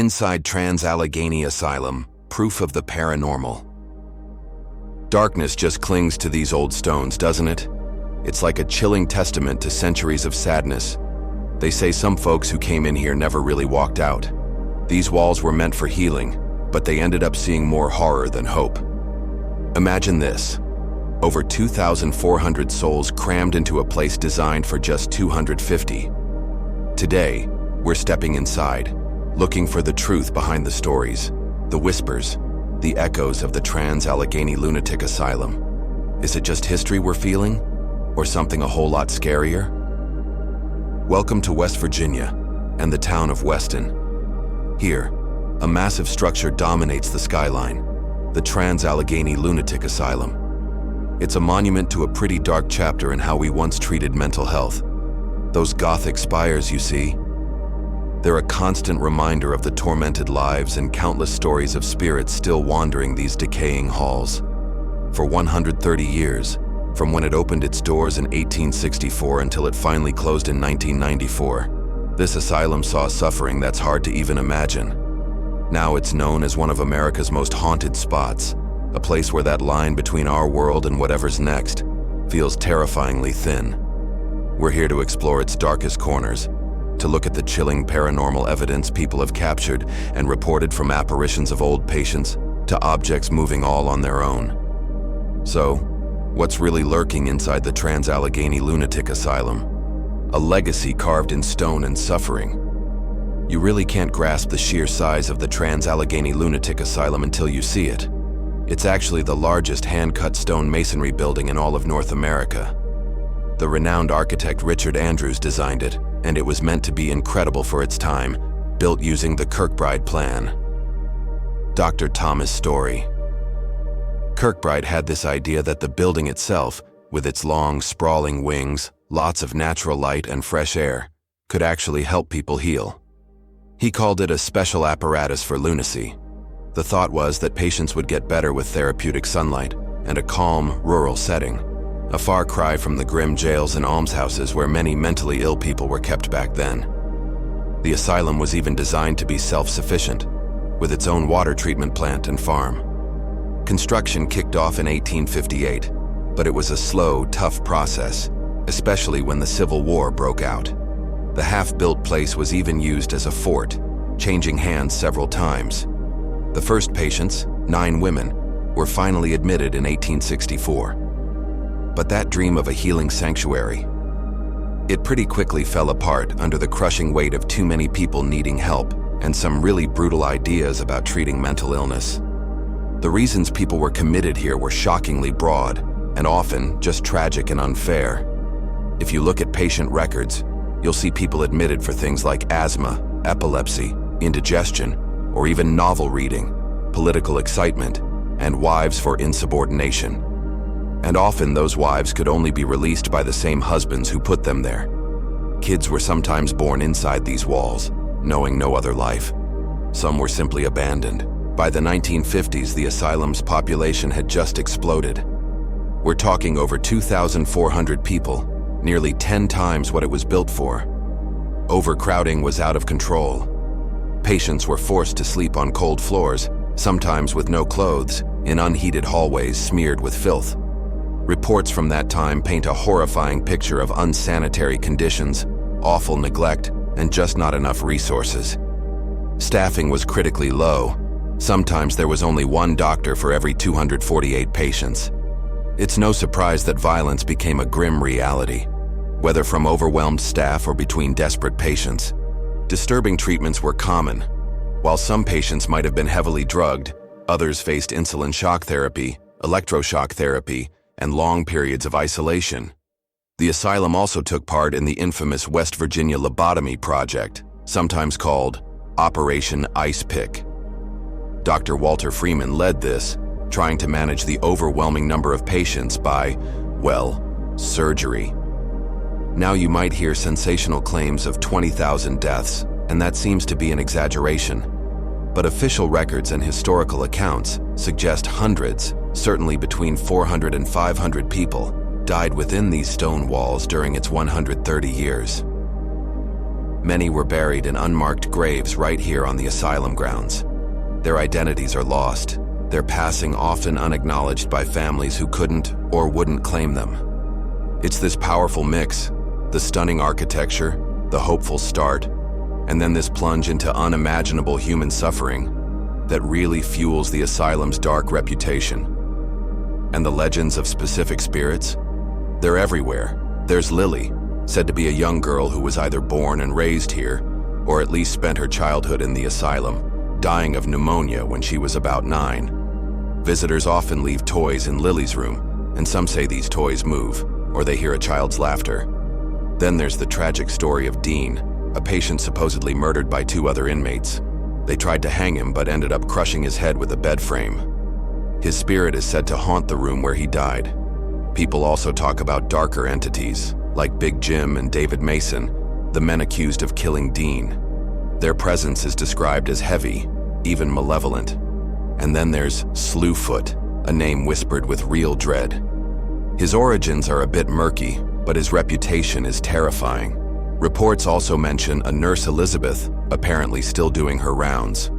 Inside Trans-Allegheny Asylum, proof of the paranormal. Darkness just clings to these old stones, doesn't it? It's like a chilling testament to centuries of sadness. They say some folks who came in here never really walked out. These walls were meant for healing, but they ended up seeing more horror than hope. Imagine this. Over 2,400 souls crammed into a place designed for just 250. Today, we're stepping inside, looking for the truth behind the stories, the whispers, the echoes of the Trans-Allegheny Lunatic Asylum. Is it just history we're feeling, or something a whole lot scarier? Welcome to West Virginia and the town of Weston. Here, a massive structure dominates the skyline, the Trans-Allegheny Lunatic Asylum. It's a monument to a pretty dark chapter in how we once treated mental health. Those Gothic spires you see, they're a constant reminder of the tormented lives and countless stories of spirits still wandering these decaying halls. For 130 years, from when it opened its doors in 1864 until it finally closed in 1994, this asylum saw suffering that's hard to even imagine. Now it's known as one of America's most haunted spots, a place where that line between our world and whatever's next feels terrifyingly thin. We're here to explore its darkest corners, to look at the chilling paranormal evidence people have captured and reported, from apparitions of old patients to objects moving all on their own. So, what's really lurking inside the Trans-Allegheny Lunatic Asylum? A legacy carved in stone and suffering. You really can't grasp the sheer size of the Trans-Allegheny Lunatic Asylum until you see it. It's actually the largest hand-cut stone masonry building in all of North America. The renowned architect Richard Andrews designed it, and it was meant to be incredible for its time, built using the Kirkbride plan. Dr. Thomas Story. Kirkbride had this idea that the building itself, with its long, sprawling wings, lots of natural light and fresh air, could actually help people heal. He called it a special apparatus for lunacy. The thought was that patients would get better with therapeutic sunlight and a calm, rural setting, a far cry from the grim jails and almshouses where many mentally ill people were kept back then. The asylum was even designed to be self-sufficient, with its own water treatment plant and farm. Construction kicked off in 1858, but it was a slow, tough process, especially when the Civil War broke out. The half-built place was even used as a fort, changing hands several times. The first patients, 9 women, were finally admitted in 1864. But that dream of a healing sanctuary, it pretty quickly fell apart under the crushing weight of too many people needing help and some really brutal ideas about treating mental illness. The reasons people were committed here were shockingly broad and often just tragic and unfair. If you look at patient records, you'll see people admitted for things like asthma, epilepsy, indigestion, or even novel reading, political excitement, and wives for insubordination. And often those wives could only be released by the same husbands who put them there. Kids were sometimes born inside these walls, knowing no other life. Some were simply abandoned. By the 1950s, the asylum's population had just exploded. We're talking over 2,400 people, nearly 10 times what it was built for. Overcrowding was out of control. Patients were forced to sleep on cold floors, sometimes with no clothes, in unheated hallways smeared with filth. Reports from that time paint a horrifying picture of unsanitary conditions, awful neglect, and just not enough resources. Staffing was critically low. Sometimes there was only one doctor for every 248 patients. It's no surprise that violence became a grim reality, whether from overwhelmed staff or between desperate patients. Disturbing treatments were common. While some patients might have been heavily drugged, others faced insulin shock therapy, electroshock therapy, and long periods of isolation. The asylum also took part in the infamous West Virginia lobotomy project, sometimes called Operation Ice Pick. Dr. Walter Freeman led this, trying to manage the overwhelming number of patients by, well, surgery. Now you might hear sensational claims of 20,000 deaths, and that seems to be an exaggeration. But official records and historical accounts suggest hundreds, certainly between 400 and 500 people, died within these stone walls during its 130 years. Many were buried in unmarked graves right here on the asylum grounds. Their identities are lost, their passing often unacknowledged by families who couldn't or wouldn't claim them. It's this powerful mix, the stunning architecture, the hopeful start, and then this plunge into unimaginable human suffering that really fuels the asylum's dark reputation. And the legends of specific spirits? They're everywhere. There's Lily, said to be a young girl who was either born and raised here, or at least spent her childhood in the asylum, dying of pneumonia when she was about 9. Visitors often leave toys in Lily's room, and some say these toys move, or they hear a child's laughter. Then there's the tragic story of Dean, a patient supposedly murdered by 2 other inmates. They tried to hang him but ended up crushing his head with a bed frame. His spirit is said to haunt the room where he died. People also talk about darker entities, like Big Jim and David Mason, the men accused of killing Dean. Their presence is described as heavy, even malevolent. And then there's Slewfoot, a name whispered with real dread. His origins are a bit murky, but his reputation is terrifying. Reports also mention a nurse Elizabeth, apparently still doing her rounds.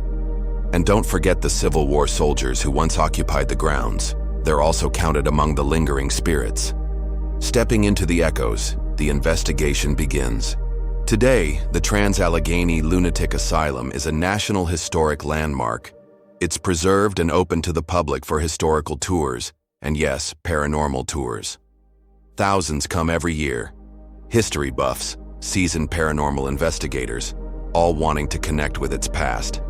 And don't forget the Civil War soldiers who once occupied the grounds. They're also counted among the lingering spirits. Stepping into the echoes, the investigation begins. Today, the Trans-Allegheny Lunatic Asylum is a National Historic Landmark. It's preserved and open to the public for historical tours, and yes, paranormal tours. Thousands come every year. History buffs, seasoned paranormal investigators, all wanting to connect with its past.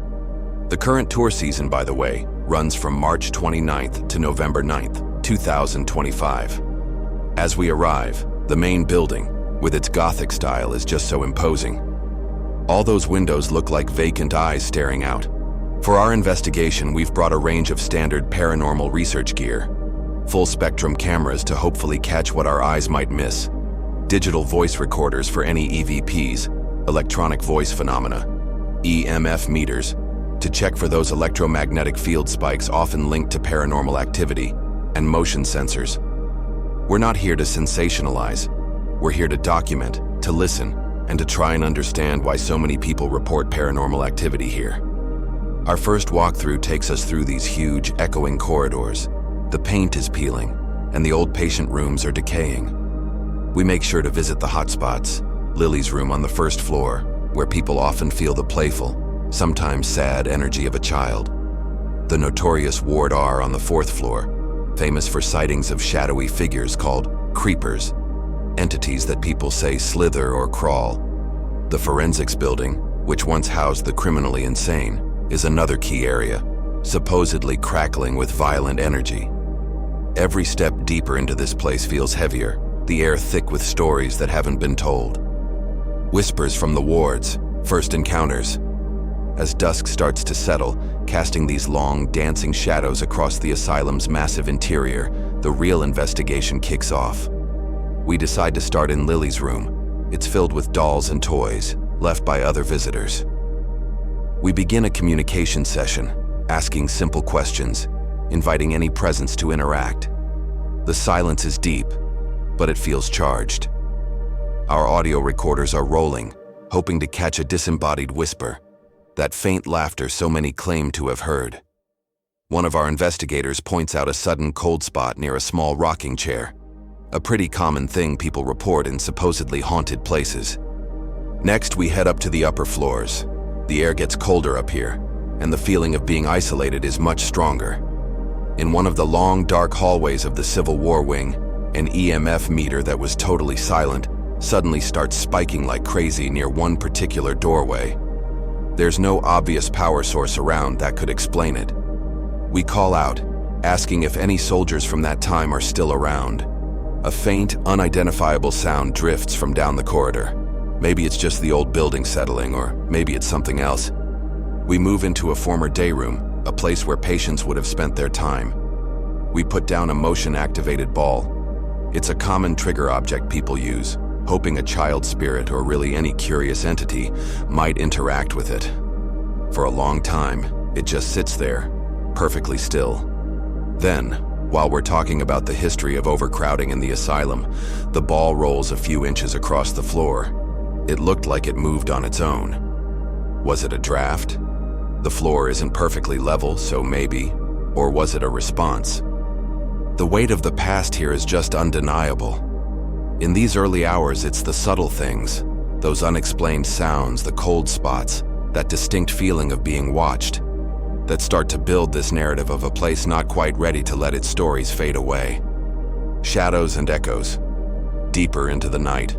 The current tour season, by the way, runs from March 29th to November 9th, 2025. As we arrive, the main building, with its Gothic style, is just so imposing. All those windows look like vacant eyes staring out. For our investigation, we've brought a range of standard paranormal research gear. Full-spectrum cameras to hopefully catch what our eyes might miss. Digital voice recorders for any EVPs, electronic voice phenomena. EMF meters, to check for those electromagnetic field spikes often linked to paranormal activity, and motion sensors. We're not here to sensationalize. We're here to document, to listen, and to try and understand why so many people report paranormal activity here. Our first walkthrough takes us through these huge, echoing corridors. The paint is peeling, and the old patient rooms are decaying. We make sure to visit the hotspots, Lily's room on the first floor, where people often feel the playful, sometimes sad energy of a child. The notorious Ward R on the 4th floor, famous for sightings of shadowy figures called creepers, entities that people say slither or crawl. The forensics building, which once housed the criminally insane, is another key area, supposedly crackling with violent energy. Every step deeper into this place feels heavier, the air thick with stories that haven't been told. Whispers from the wards, first encounters. As dusk starts to settle, casting these long, dancing shadows across the asylum's massive interior, the real investigation kicks off. We decide to start in Lily's room. It's filled with dolls and toys, left by other visitors. We begin a communication session, asking simple questions, inviting any presence to interact. The silence is deep, but it feels charged. Our audio recorders are rolling, hoping to catch a disembodied whisper, that faint laughter so many claim to have heard. One of our investigators points out a sudden cold spot near a small rocking chair, a pretty common thing people report in supposedly haunted places. Next, we head up to the upper floors. The air gets colder up here, and the feeling of being isolated is much stronger. In one of the long, dark hallways of the Civil War wing, an EMF meter that was totally silent suddenly starts spiking like crazy near one particular doorway. There's no obvious power source around that could explain it. We call out, asking if any soldiers from that time are still around. A faint, unidentifiable sound drifts from down the corridor. Maybe it's just the old building settling, or maybe it's something else. We move into a former day room, a place where patients would have spent their time. We put down a motion-activated ball. It's a common trigger object people use, hoping a child spirit or really any curious entity might interact with it. For a long time, it just sits there, perfectly still. Then, while we're talking about the history of overcrowding in the asylum, the ball rolls a few inches across the floor. It looked like it moved on its own. Was it a draft? The floor isn't perfectly level, so maybe. Or was it a response? The weight of the past here is just undeniable. In these early hours, it's the subtle things, those unexplained sounds, the cold spots, that distinct feeling of being watched, that start to build this narrative of a place not quite ready to let its stories fade away. Shadows and echoes, deeper into the night.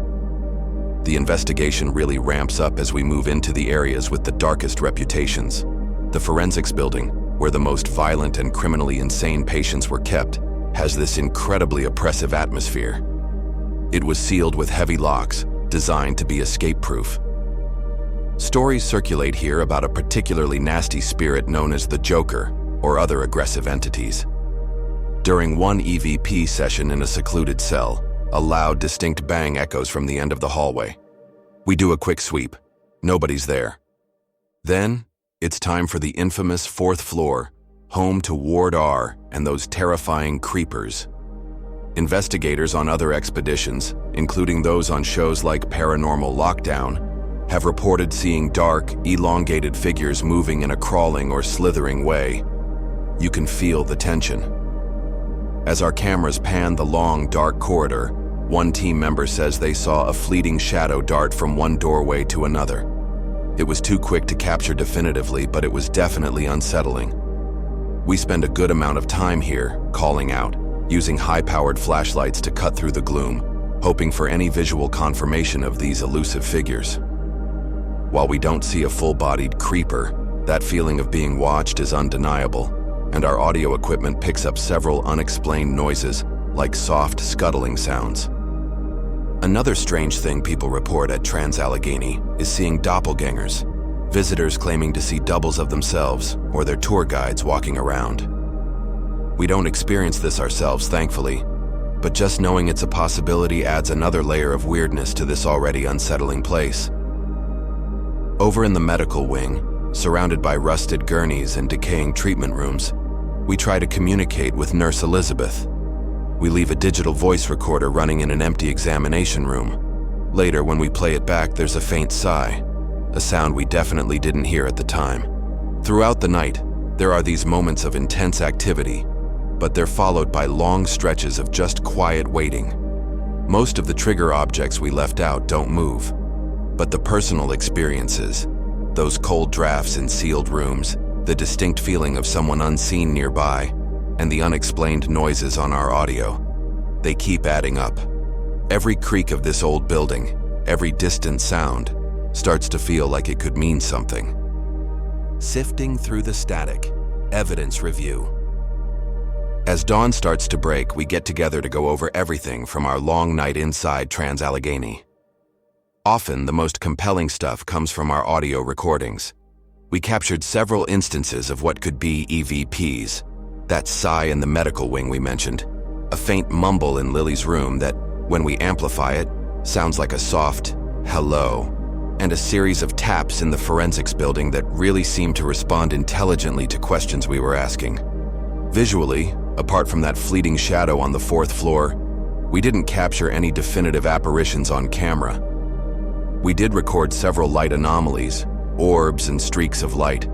The investigation really ramps up as we move into the areas with the darkest reputations. The forensics building, where the most violent and criminally insane patients were kept, has this incredibly oppressive atmosphere. It was sealed with heavy locks, designed to be escape-proof. Stories circulate here about a particularly nasty spirit known as the Joker or other aggressive entities. During one EVP session in a secluded cell, a loud, distinct bang echoes from the end of the hallway. We do a quick sweep. Nobody's there. Then, it's time for the infamous fourth floor, home to Ward R and those terrifying creepers. Investigators on other expeditions, including those on shows like Paranormal Lockdown, have reported seeing dark, elongated figures moving in a crawling or slithering way. You can feel the tension. As our cameras pan the long, dark corridor, one team member says they saw a fleeting shadow dart from one doorway to another. It was too quick to capture definitively, but it was definitely unsettling. We spend a good amount of time here, calling out, using high-powered flashlights to cut through the gloom, hoping for any visual confirmation of these elusive figures. While we don't see a full-bodied creeper, that feeling of being watched is undeniable, and our audio equipment picks up several unexplained noises, like soft, scuttling sounds. Another strange thing people report at Trans-Allegheny is seeing doppelgangers, visitors claiming to see doubles of themselves or their tour guides walking around. We don't experience this ourselves, thankfully, but just knowing it's a possibility adds another layer of weirdness to this already unsettling place. Over in the medical wing, surrounded by rusted gurneys and decaying treatment rooms, we try to communicate with Nurse Elizabeth. We leave a digital voice recorder running in an empty examination room. Later, when we play it back, there's a faint sigh, a sound we definitely didn't hear at the time. Throughout the night, there are these moments of intense activity, but they're followed by long stretches of just quiet waiting. Most of the trigger objects we left out don't move, but the personal experiences, those cold drafts in sealed rooms, the distinct feeling of someone unseen nearby, and the unexplained noises on our audio, they keep adding up. Every creak of this old building, every distant sound, starts to feel like it could mean something. Sifting through the static, evidence review. As dawn starts to break, we get together to go over everything from our long night inside Trans-Allegheny. Often, the most compelling stuff comes from our audio recordings. We captured several instances of what could be EVPs, that sigh in the medical wing we mentioned, a faint mumble in Lily's room that, when we amplify it, sounds like a soft hello, and a series of taps in the forensics building that really seemed to respond intelligently to questions we were asking. Visually, apart from that fleeting shadow on the fourth floor, we didn't capture any definitive apparitions on camera. We did record several light anomalies, orbs and streaks of light,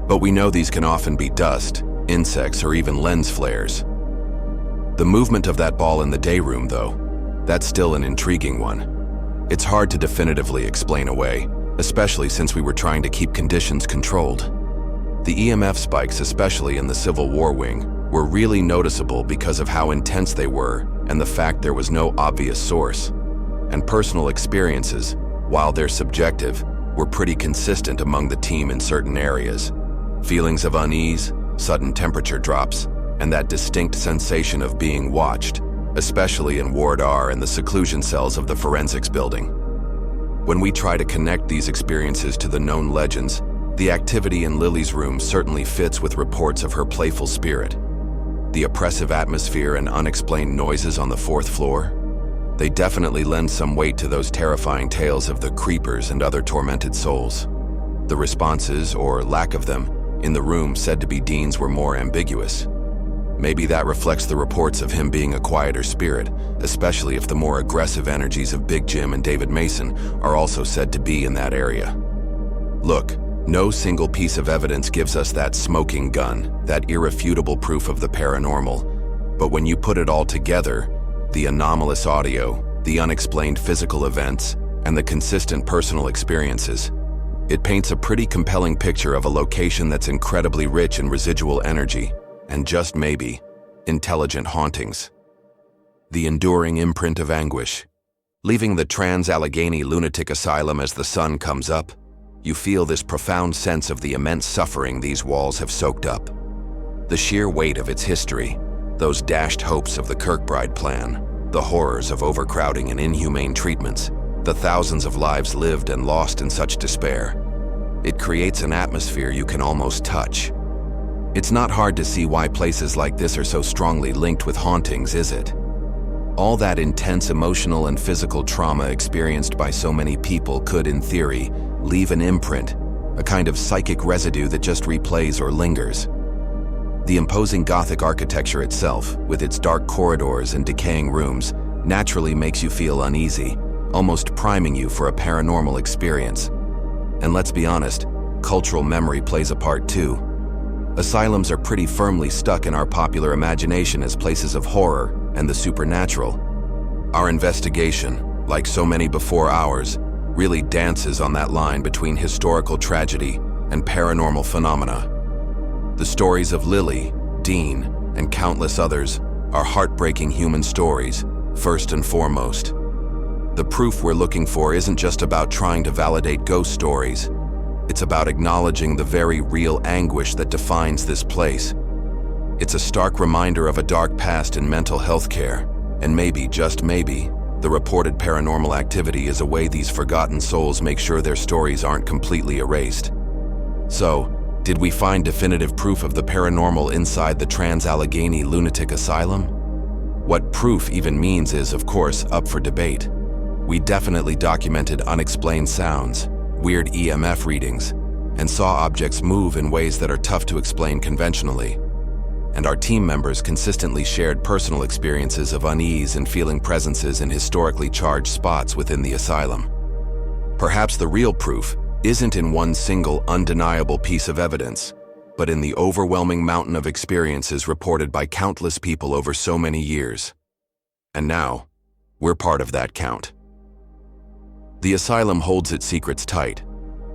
but we know these can often be dust, insects, or even lens flares. The movement of that ball in the day room, though, that's still an intriguing one. It's hard to definitively explain away, especially since we were trying to keep conditions controlled. The EMF spikes, especially in the Civil War wing, were really noticeable because of how intense they were and the fact there was no obvious source. And personal experiences, while they're subjective, were pretty consistent among the team in certain areas. Feelings of unease, sudden temperature drops, and that distinct sensation of being watched, especially in Ward R and the seclusion cells of the forensics building. When we try to connect these experiences to the known legends, the activity in Lily's room certainly fits with reports of her playful spirit. The oppressive atmosphere and unexplained noises on the fourth floor, they definitely lend some weight to those terrifying tales of the creepers and other tormented souls. The responses, or lack of them, in the room said to be Dean's were more ambiguous. Maybe that reflects the reports of him being a quieter spirit, especially if the more aggressive energies of Big Jim and David Mason are also said to be in that area. Look, no single piece of evidence gives us that smoking gun, that irrefutable proof of the paranormal. But when you put it all together, the anomalous audio, the unexplained physical events, and the consistent personal experiences, it paints a pretty compelling picture of a location that's incredibly rich in residual energy, and just maybe, intelligent hauntings. The enduring imprint of anguish. Leaving the Trans-Allegheny Lunatic Asylum as the sun comes up, you feel this profound sense of the immense suffering these walls have soaked up. The sheer weight of its history, those dashed hopes of the Kirkbride plan, the horrors of overcrowding and inhumane treatments, the thousands of lives lived and lost in such despair. It creates an atmosphere you can almost touch. It's not hard to see why places like this are so strongly linked with hauntings, is it? All that intense emotional and physical trauma experienced by so many people could, in theory, leave an imprint, a kind of psychic residue that just replays or lingers. The imposing Gothic architecture itself, with its dark corridors and decaying rooms, naturally makes you feel uneasy, almost priming you for a paranormal experience. And let's be honest, cultural memory plays a part too. Asylums are pretty firmly stuck in our popular imagination as places of horror and the supernatural. Our investigation, like so many before ours, really dances on that line between historical tragedy and paranormal phenomena. The stories of Lily, Dean, and countless others are heartbreaking human stories, first and foremost. The proof we're looking for isn't just about trying to validate ghost stories. It's about acknowledging the very real anguish that defines this place. It's a stark reminder of a dark past in mental health care, and maybe, just maybe, the reported paranormal activity is a way these forgotten souls make sure their stories aren't completely erased. So, did we find definitive proof of the paranormal inside the Trans-Allegheny Lunatic Asylum? What proof even means is, of course, up for debate. We definitely documented unexplained sounds, weird EMF readings, and saw objects move in ways that are tough to explain conventionally. And our team members consistently shared personal experiences of unease and feeling presences in historically charged spots within the asylum. Perhaps the real proof isn't in one single undeniable piece of evidence, but in the overwhelming mountain of experiences reported by countless people over so many years. And now, we're part of that count. The asylum holds its secrets tight,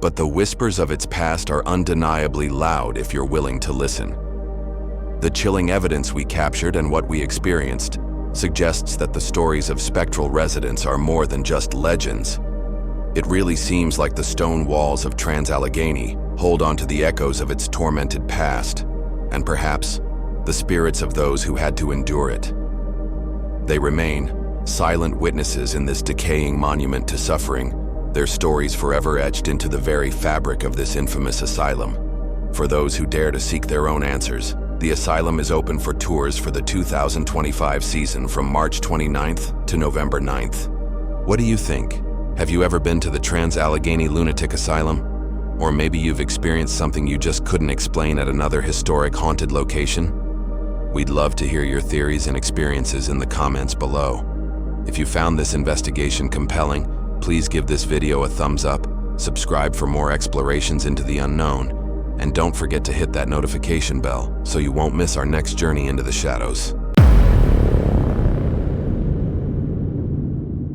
but the whispers of its past are undeniably loud if you're willing to listen. The chilling evidence we captured and what we experienced suggests that the stories of spectral residents are more than just legends. It really seems like the stone walls of Trans-Allegheny hold on to the echoes of its tormented past, and perhaps the spirits of those who had to endure it. They remain silent witnesses in this decaying monument to suffering, their stories forever etched into the very fabric of this infamous asylum. For those who dare to seek their own answers, the asylum is open for tours for the 2025 season from March 29th to November 9th. What do you think? Have you ever been to the Trans-Allegheny Lunatic Asylum? Or maybe you've experienced something you just couldn't explain at another historic haunted location? We'd love to hear your theories and experiences in the comments below. If you found this investigation compelling, please give this video a thumbs up, subscribe for more explorations into the unknown, and don't forget to hit that notification bell so you won't miss our next journey into the shadows.